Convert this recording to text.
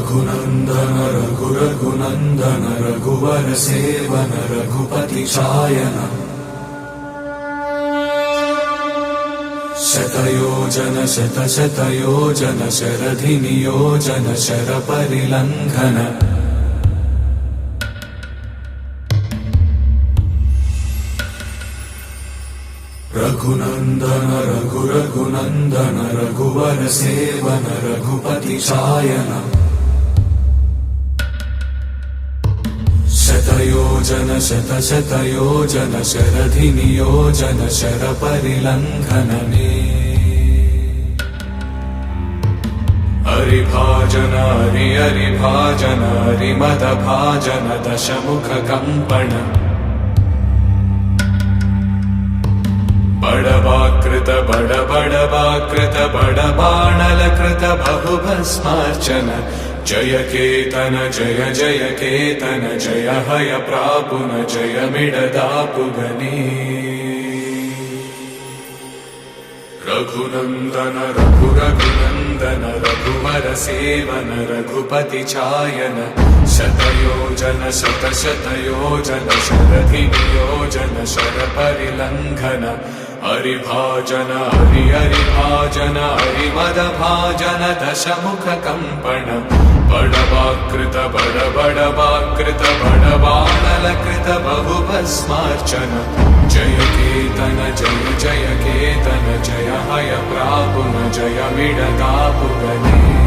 रघुनन्दन रघुरघुनन्दन रघुवर seven Raghupati चायन शतयोजन शतशतयोजन शरधि नियोजन शरपरिलङ्घन रघुनन्दन रघुरघुनन्दन रघुवर seven Raghupati चायन शतयोजन शतशतयोजन शरधि नियोजन शरपरिलङ्घनने हरिभाजन हरिभाजन हरिमदभाजन दशमुख कंपन बड़वाकृत बड़वाकृत बड़बाणलकृत बहुभस्मार्चन जय केतन जय जय केतन जय हय प्रापुन जय मिडदापुगने रघुनन्दन रघुरघुनन्दन रघुवर सेवन रघुपति चायन शतयोजन शतशतयोजन शरधि नियोजन शरपरिलङ्घन हरिभाजन हरिभाजन हरिमदभाजन दशमुख कंपन बड़वाकृत बड़वाकृत बड़बाणलकृत बहुभस्मार्चन जय केतन जय जय केतन जय हय प्रापुन जय मिडदापुगने